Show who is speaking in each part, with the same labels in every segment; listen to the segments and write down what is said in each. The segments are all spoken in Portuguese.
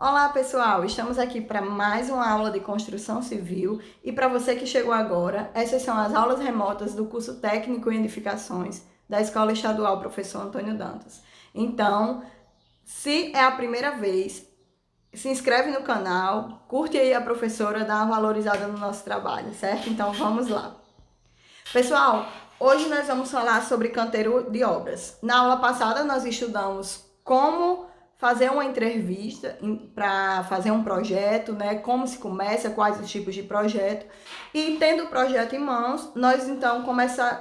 Speaker 1: Olá pessoal, estamos aqui para mais uma aula de construção civil e para você que chegou agora, essas são as aulas remotas do curso técnico em edificações da Escola Estadual Professor Antônio Dantas. Então, se é a primeira vez, se inscreve no canal, curte aí a professora, dá uma valorizada no nosso trabalho, certo? Então vamos lá. Pessoal, hoje nós vamos falar sobre canteiro de obras. Na aula passada nós estudamos como fazer uma entrevista para fazer um projeto, né? Como se começa, quais os tipos de projeto. E tendo o projeto em mãos, nós então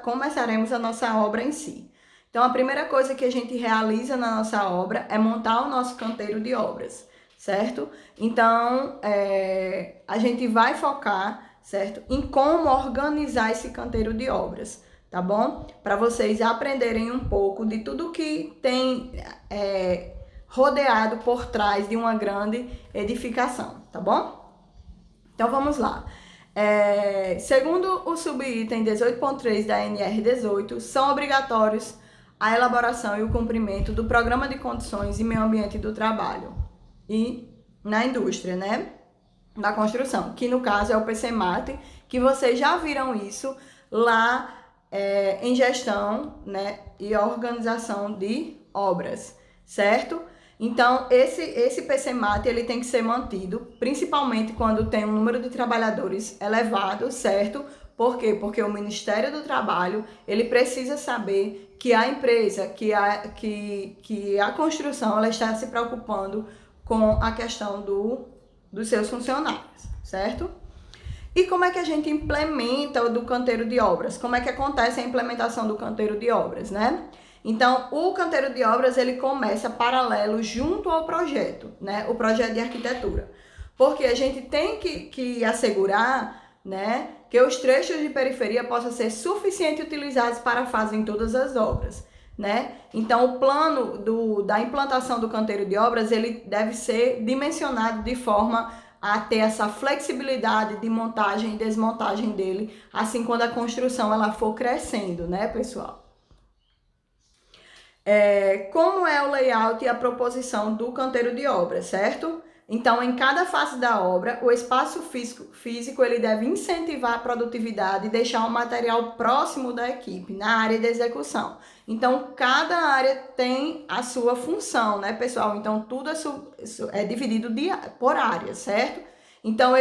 Speaker 1: começaremos a nossa obra em si. Então a primeira coisa que a gente realiza na nossa obra é montar o nosso canteiro de obras, certo? Então a gente vai focar, certo, em como organizar esse canteiro de obras, tá bom? Para vocês aprenderem um pouco de tudo que tem rodeado por trás de uma grande edificação, tá bom? Então vamos lá. Segundo o subitem 18.3 da NR18, são obrigatórios a elaboração e o cumprimento do Programa de Condições e Meio Ambiente do Trabalho e na indústria, né? Da construção, que no caso é o PCMAT, que vocês já viram isso lá em gestão, né, e organização de obras, certo? Então, esse PCMAT ele tem que ser mantido, principalmente quando tem um número de trabalhadores elevado, certo? Por quê? Porque o Ministério do Trabalho ele precisa saber que a empresa, que a construção ela está se preocupando com a questão dos seus funcionários, certo? E como é que a gente implementa o do canteiro de obras? Como é que acontece a implementação do canteiro de obras, né? Então, o canteiro de obras, ele começa paralelo junto ao projeto, né? O projeto de arquitetura. Porque a gente tem que assegurar, né, que os trechos de periferia possam ser suficientemente utilizados para fazerem todas as obras, né? Então, o plano da implantação do canteiro de obras, ele deve ser dimensionado de forma a ter essa flexibilidade de montagem e desmontagem dele, assim quando a construção ela for crescendo, né, pessoal? Como é o layout e a proposição do canteiro de obra, certo? Então, em cada fase da obra, o espaço físico ele deve incentivar a produtividade e deixar o material próximo da equipe, na área de execução. Então, cada área tem a sua função, né, pessoal? Então, tudo é dividido por área, certo? Então,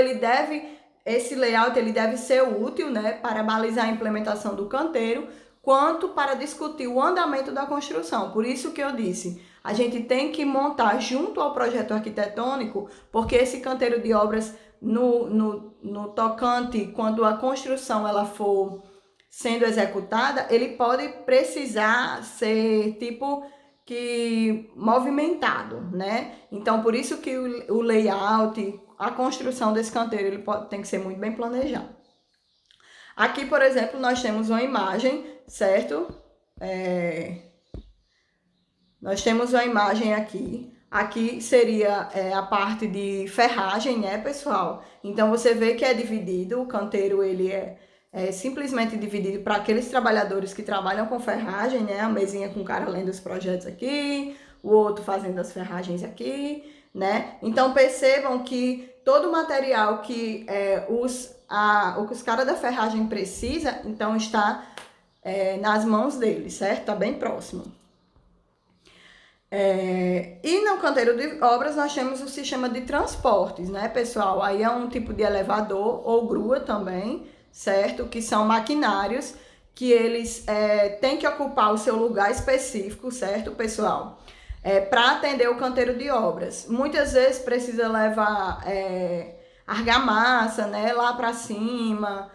Speaker 1: esse layout ele deve ser útil, né, para balizar a implementação do canteiro, quanto para discutir o andamento da construção. Por isso que eu disse, a gente tem que montar junto ao projeto arquitetônico, porque esse canteiro de obras, no tocante, quando a construção ela for sendo executada, ele pode precisar ser tipo que movimentado, né? Então, por isso que o layout, a construção desse canteiro, tem que ser muito bem planejado. Aqui, por exemplo, nós temos uma imagem, certo? Nós temos uma imagem aqui. Aqui seria a parte de ferragem, né, pessoal? Então, você vê que é dividido, o canteiro ele é simplesmente dividido para aqueles trabalhadores que trabalham com ferragem, né? A mesinha com o cara lendo os projetos aqui, o outro fazendo as ferragens aqui, né? Então, percebam que todo o material que os caras da ferragem precisa, então está nas mãos deles, certo? Está bem próximo. E no canteiro de obras nós temos o sistema de transportes, né, pessoal? Aí é um tipo de elevador ou grua também, certo? Que são maquinários que eles têm que ocupar o seu lugar específico, certo, pessoal? Para atender o canteiro de obras. Muitas vezes precisa levar argamassa, né, lá para cima,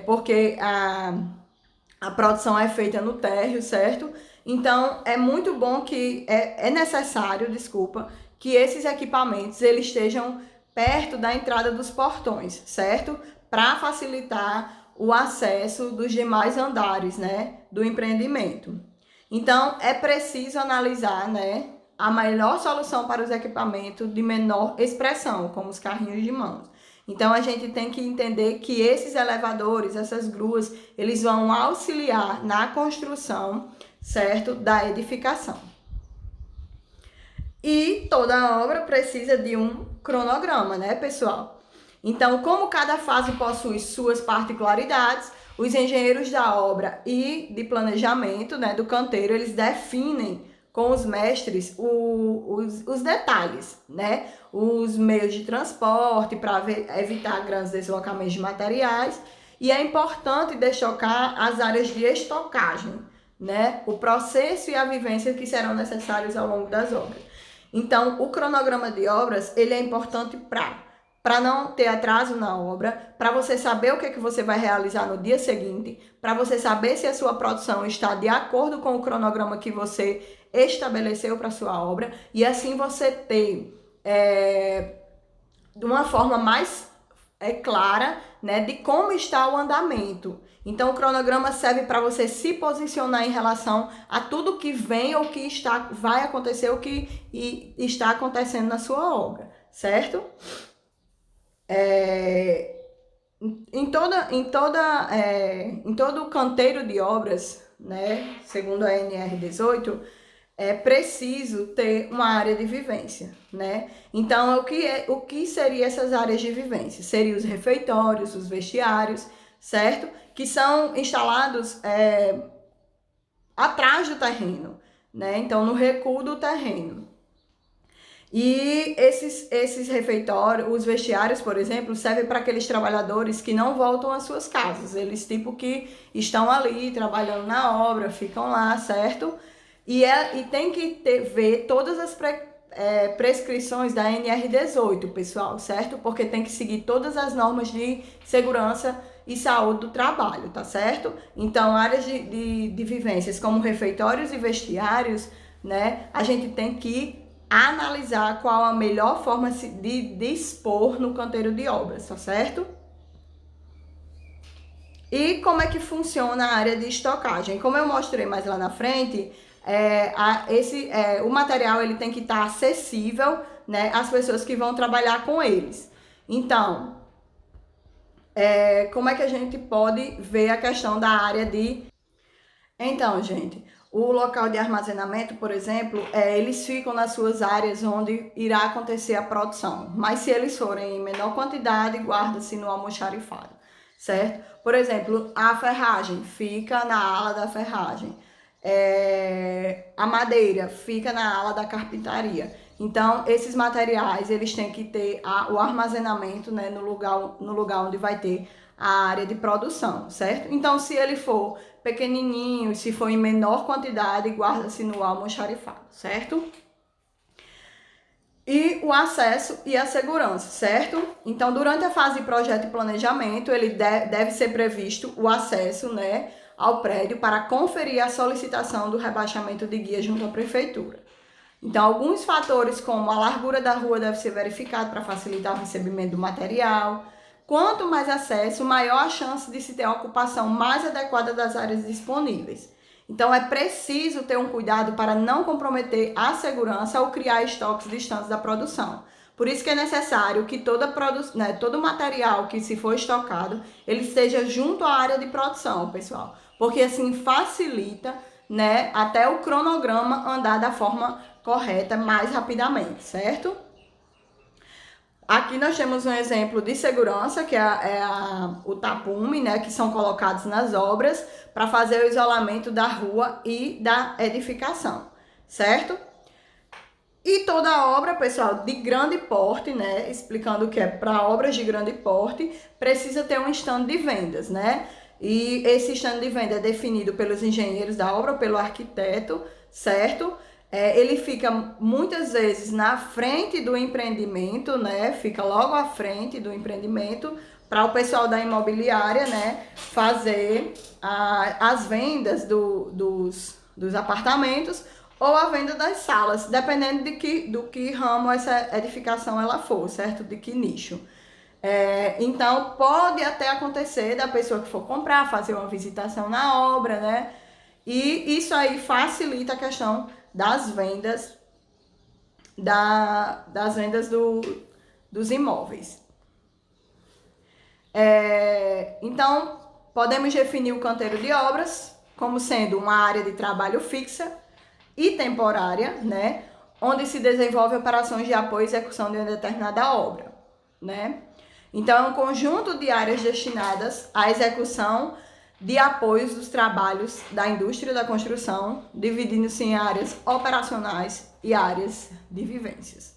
Speaker 1: porque a produção é feita no térreo, certo? Então, é muito bom que, é necessário, desculpa, que esses equipamentos eles estejam perto da entrada dos portões, certo? Para facilitar o acesso dos demais andares, né, do empreendimento. Então, é preciso analisar, né, a melhor solução para os equipamentos de menor expressão, como os carrinhos de mão. Então, a gente tem que entender que esses elevadores, essas gruas, eles vão auxiliar na construção, certo, da edificação. E toda obra precisa de um cronograma, né, pessoal? Então, como cada fase possui suas particularidades, os engenheiros da obra e de planejamento, né, do canteiro, eles definem com os mestres os detalhes, né? Os meios de transporte para evitar grandes deslocamentos de materiais. E é importante destacar as áreas de estocagem, né? O processo e a vivência que serão necessários ao longo das obras. Então, o cronograma de obras, ele é importante para não ter atraso na obra, para você saber o que é que você vai realizar no dia seguinte, para você saber se a sua produção está de acordo com o cronograma que você estabeleceu para a sua obra, e assim você ter de uma forma mais clara, né, de como está o andamento. Então, o cronograma serve para você se posicionar em relação a tudo que vem ou que vai acontecer ou que está acontecendo na sua obra, certo? Em todo o canteiro de obras, né, segundo a NR18, é preciso ter uma área de vivência, né? Então, o que seriam essas áreas de vivência? Seriam os refeitórios, os vestiários, certo? Que são instalados atrás do terreno, né? Então, no recuo do terreno. E esses refeitórios, os vestiários, por exemplo, servem para aqueles trabalhadores que não voltam às suas casas. Eles, tipo, que estão ali trabalhando na obra, ficam lá, certo? E tem que ver todas as prescrições da NR18, pessoal, certo? Porque tem que seguir todas as normas de segurança e saúde do trabalho, tá certo? Então, áreas de vivências como refeitórios e vestiários, né? A gente tem que analisar qual a melhor forma de dispor no canteiro de obras, tá certo? E como é que funciona a área de estocagem? Como eu mostrei mais lá na frente, o material ele tem que estar acessível, né, às pessoas que vão trabalhar com eles. Então, como é que a gente pode ver a questão da área de... Então, gente, o local de armazenamento, por exemplo, eles ficam nas suas áreas onde irá acontecer a produção. Mas se eles forem em menor quantidade, guarda-se no almoxarifado, certo? Por exemplo, a ferragem fica na ala da ferragem. A madeira fica na ala da carpintaria. Então, esses materiais, eles têm que ter o armazenamento, né, no lugar onde vai ter a área de produção, certo? Então, se ele for pequenininho, se for em menor quantidade, guarda-se no almoxarifado, certo? E o acesso e a segurança, certo? Então, durante a fase de projeto e planejamento, ele deve ser previsto o acesso, né, ao prédio para conferir a solicitação do rebaixamento de guia junto à prefeitura. Então, alguns fatores como a largura da rua deve ser verificado para facilitar o recebimento do material. Quanto mais acesso, maior a chance de se ter a ocupação mais adequada das áreas disponíveis. Então, é preciso ter um cuidado para não comprometer a segurança ou criar estoques distantes da produção. Por isso que é necessário que todo material que se for estocado, ele esteja junto à área de produção, pessoal. Porque assim facilita, né, até o cronograma andar da forma correta mais rapidamente, certo? Aqui nós temos um exemplo de segurança, que o tapume, né, que são colocados nas obras para fazer o isolamento da rua e da edificação, certo? E toda obra, pessoal, de grande porte, né, explicando que é para obras de grande porte, precisa ter um stand de vendas, né? E esse stand de venda é definido pelos engenheiros da obra, pelo arquiteto, certo? Ele fica muitas vezes na frente do empreendimento, né? Fica logo à frente do empreendimento para o pessoal da imobiliária, né, fazer as vendas dos apartamentos ou a venda das salas, dependendo do que ramo essa edificação ela for, certo? De que nicho. Então, pode até acontecer da pessoa que for comprar, fazer uma visitação na obra, né? E isso aí facilita a questão das vendas, dos imóveis. Então, podemos definir o canteiro de obras como sendo uma área de trabalho fixa e temporária, né? onde se desenvolve operações de apoio e execução de uma determinada obra, né? Então, é um conjunto de áreas destinadas à execução de apoios dos trabalhos da indústria da construção, dividindo-se em áreas operacionais e áreas de vivências.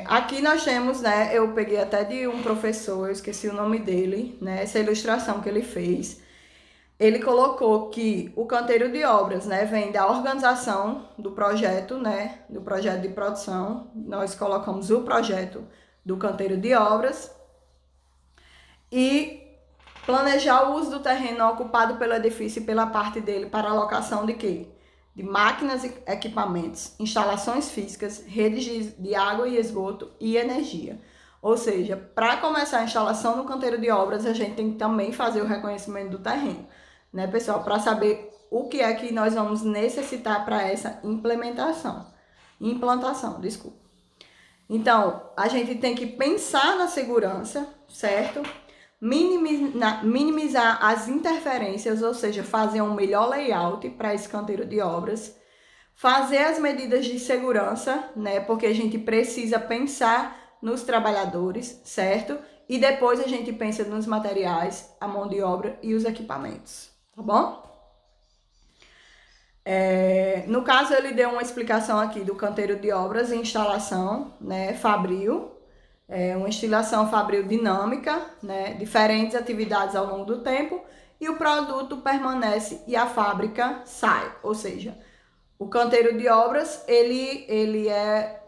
Speaker 1: Aqui nós temos, né, eu peguei até de um professor, eu esqueci o nome dele, né, essa ilustração que ele fez. Ele colocou que o canteiro de obras, né, vem da organização do projeto, né, do projeto de produção. Nós colocamos o projeto do canteiro de obras e planejar o uso do terreno ocupado pelo edifício e pela parte dele para alocação de quê? De máquinas e equipamentos, instalações físicas, redes de água e esgoto e energia. Ou seja, para começar a instalação no canteiro de obras, a gente tem que também fazer o reconhecimento do terreno, né, pessoal? Para saber o que é que nós vamos necessitar para essa implantação, desculpa. Então, a gente tem que pensar na segurança, certo? Minimizar as interferências, ou seja, fazer um melhor layout para esse canteiro de obras, fazer as medidas de segurança, né? Porque a gente precisa pensar nos trabalhadores, certo? E depois a gente pensa nos materiais, a mão de obra e os equipamentos, tá bom? No caso, ele deu uma explicação aqui do canteiro de obras e instalação, né, fabril, uma instalação fabril dinâmica, né, diferentes atividades ao longo do tempo, e o produto permanece e a fábrica sai. Ou seja, o canteiro de obras, ele é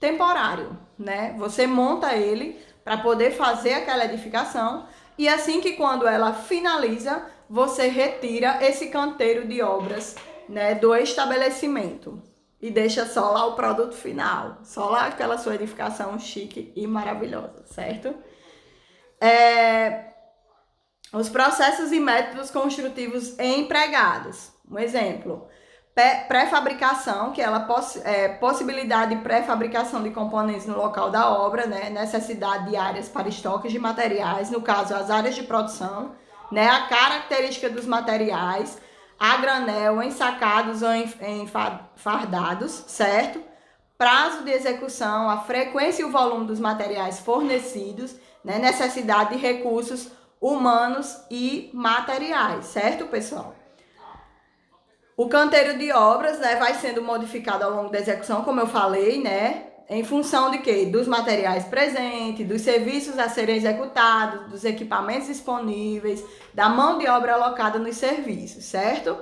Speaker 1: temporário, né? Você monta ele para poder fazer aquela edificação e assim que quando ela finaliza, você retira esse canteiro de obras, né, do estabelecimento e deixa só lá o produto final, só lá aquela sua edificação chique e maravilhosa, certo? Os processos e métodos construtivos empregados. Um exemplo, pré-fabricação, que ela possibilidade de pré-fabricação de componentes no local da obra, né? Necessidade de áreas para estoques de materiais, no caso, as áreas de produção, né? A característica dos materiais, a granel, ensacados ou fardados, certo? Prazo de execução, a frequência e o volume dos materiais fornecidos, né? Necessidade de recursos humanos e materiais, certo, pessoal? O canteiro de obras, né, vai sendo modificado ao longo da execução, como eu falei, né, em função de quê? Dos materiais presentes, dos serviços a serem executados, dos equipamentos disponíveis, da mão de obra alocada nos serviços, certo?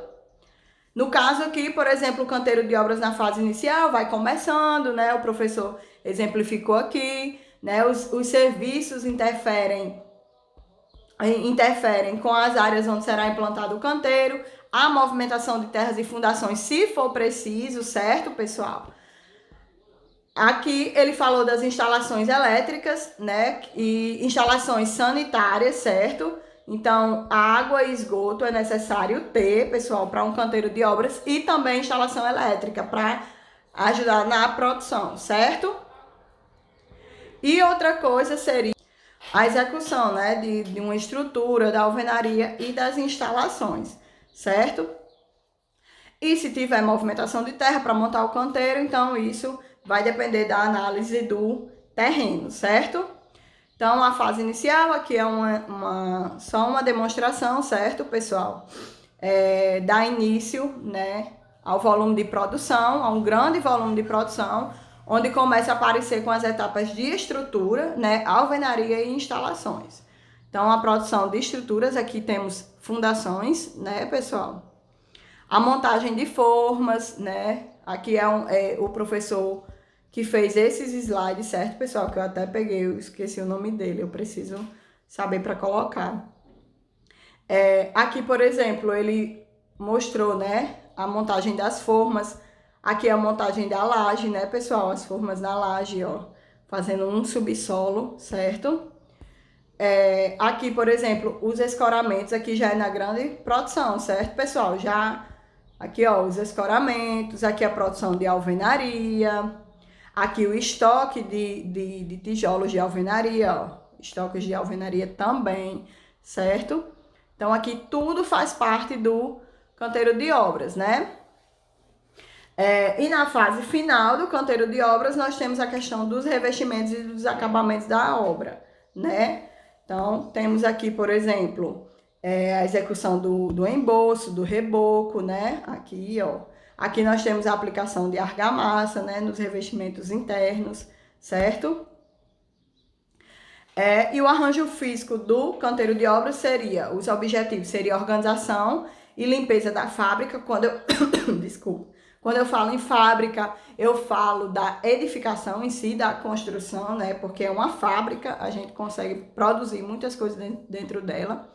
Speaker 1: No caso aqui, por exemplo, o canteiro de obras na fase inicial vai começando, né, o professor exemplificou aqui, né, os serviços interferem com as áreas onde será implantado o canteiro, a movimentação de terras e fundações, se for preciso, certo, pessoal? Aqui ele falou das instalações elétricas, né, e instalações sanitárias, certo? Então, água e esgoto é necessário ter, pessoal, para um canteiro de obras e também instalação elétrica para ajudar na produção, certo? E outra coisa seria a execução, né, de uma estrutura, da alvenaria e das instalações, certo? E se tiver movimentação de terra para montar o canteiro, então isso vai depender da análise do terreno, certo? Então, a fase inicial aqui é só uma demonstração, certo, pessoal? Dá início, né, ao volume de produção, a um grande volume de produção, onde começa a aparecer com as etapas de estrutura, né, alvenaria e instalações. Então, a produção de estruturas, aqui temos fundações, né, pessoal? A montagem de formas, né? Aqui é o professor que fez esses slides, certo, pessoal? Que eu até peguei, eu esqueci o nome dele, eu preciso saber para colocar. Aqui, por exemplo, ele mostrou, né, a montagem das formas. Aqui é a montagem da laje, né, pessoal? As formas da laje, ó, fazendo um subsolo, certo? Aqui, por exemplo, os escoramentos, aqui já é na grande produção, certo, pessoal? Aqui, ó, os escoramentos, aqui a produção de alvenaria, aqui o estoque de tijolos de alvenaria, ó, estoques de alvenaria também, certo? Então, aqui tudo faz parte do canteiro de obras, né? E na fase final do canteiro de obras, nós temos a questão dos revestimentos e dos acabamentos da obra, né? Então, temos aqui, por exemplo, a execução do emboço, do reboco, né? Aqui, ó. Aqui nós temos a aplicação de argamassa, né? Nos revestimentos internos, certo? E o arranjo físico do canteiro de obras seria, os objetivos seriam organização e limpeza da fábrica. Quando eu, desculpa, quando eu falo em fábrica, eu falo da edificação em si, da construção, né? Porque é uma fábrica, a gente consegue produzir muitas coisas dentro dela.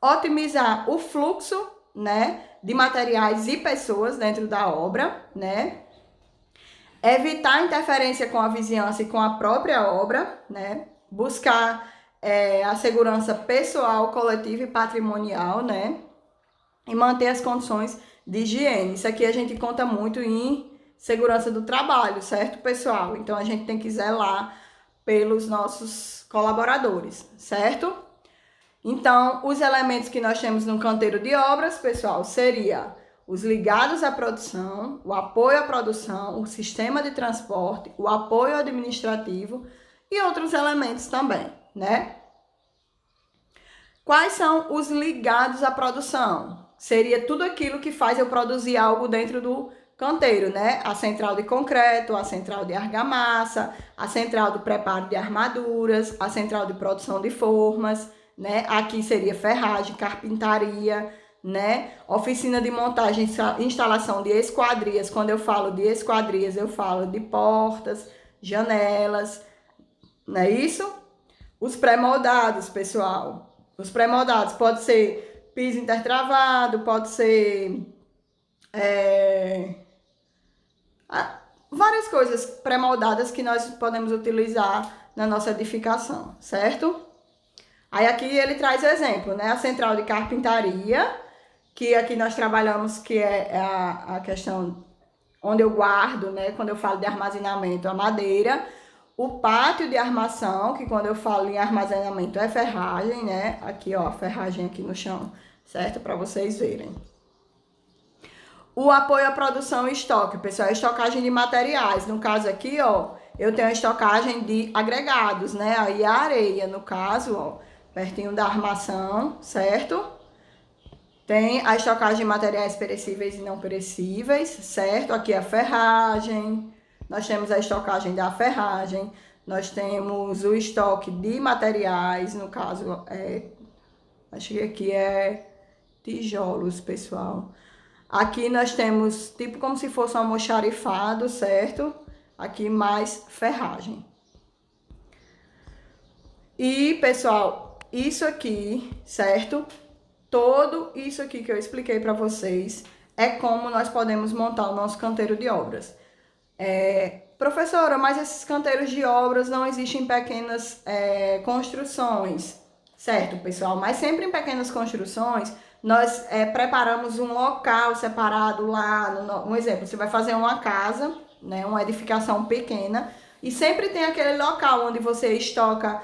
Speaker 1: Otimizar o fluxo, né, de materiais e pessoas dentro da obra, né? Evitar interferência com a vizinhança e com a própria obra, né? Buscar a segurança pessoal, coletiva e patrimonial, né? E manter as condições de higiene. Isso aqui a gente conta muito em segurança do trabalho, certo, pessoal? Então a gente tem que zelar pelos nossos colaboradores, certo? Então, os elementos que nós temos no canteiro de obras, pessoal, seria os ligados à produção, o apoio à produção, o sistema de transporte, o apoio administrativo e outros elementos também, né? Quais são os ligados à produção? Seria tudo aquilo que faz eu produzir algo dentro do canteiro, né? A central de concreto, a central de argamassa, a central do preparo de armaduras, a central de produção de formas, né? Aqui seria ferragem, carpintaria, né? Oficina de montagem e instalação de esquadrias. Quando eu falo de esquadrias, eu falo de portas, janelas, não é isso? Os pré-moldados, pessoal. Os pré-moldados pode ser piso intertravado, pode ser várias coisas pré-moldadas que nós podemos utilizar na nossa edificação, certo? Aí aqui ele traz exemplo, né? A central de carpintaria, que aqui nós trabalhamos, que é a questão onde eu guardo, né? Quando eu falo de armazenamento, a madeira. O pátio de armação, que quando eu falo em armazenamento é ferragem, né? Aqui, ó, ferragem aqui no chão, certo? Para vocês verem. O apoio à produção e estoque, pessoal, estocagem de materiais. No caso aqui, ó, eu tenho a estocagem de agregados, né? Aí a areia, no caso, ó, pertinho da armação, certo? Tem a estocagem de materiais perecíveis e não perecíveis, certo? Aqui a ferragem, nós temos a estocagem da ferragem, nós temos o estoque de materiais, no caso, acho que aqui é tijolos, pessoal. Aqui nós temos, tipo como se fosse um almoxarifado, certo? Aqui mais ferragem. E, pessoal, isso aqui, certo? Todo isso aqui que eu expliquei para vocês é como nós podemos montar o nosso canteiro de obras. Professora, mas esses canteiros de obras não existem em pequenas construções, certo, pessoal? Mas sempre em pequenas construções, nós preparamos um local separado lá. Um exemplo, você vai fazer uma casa, né, uma edificação pequena, e sempre tem aquele local onde você estoca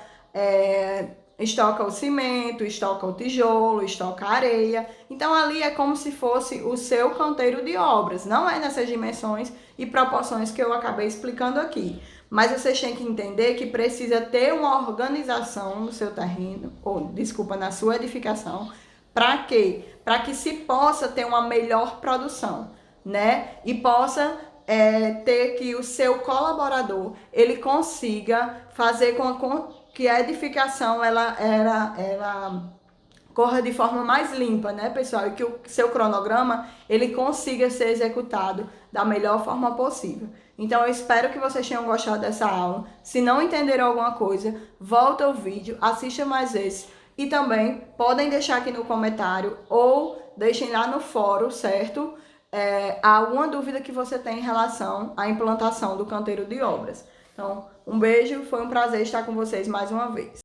Speaker 1: o cimento, estoca o tijolo, estoca a areia. Então ali é como se fosse o seu canteiro de obras. Não é nessas dimensões e proporções que eu acabei explicando aqui. Mas vocês têm que entender que precisa ter uma organização no seu terreno, na sua edificação. Para quê? Para que se possa ter uma melhor produção, né? E possa ter que o seu colaborador, ele consiga fazer com que a edificação ela corra de forma mais limpa, né, pessoal? E que o seu cronograma ele consiga ser executado da melhor forma possível. Então eu espero que vocês tenham gostado dessa aula. Se não entenderam alguma coisa, volta o vídeo, assista mais vezes e também podem deixar aqui no comentário ou deixem lá no fórum, certo? Alguma dúvida que você tem em relação à implantação do canteiro de obras. Então, um beijo, foi um prazer estar com vocês mais uma vez.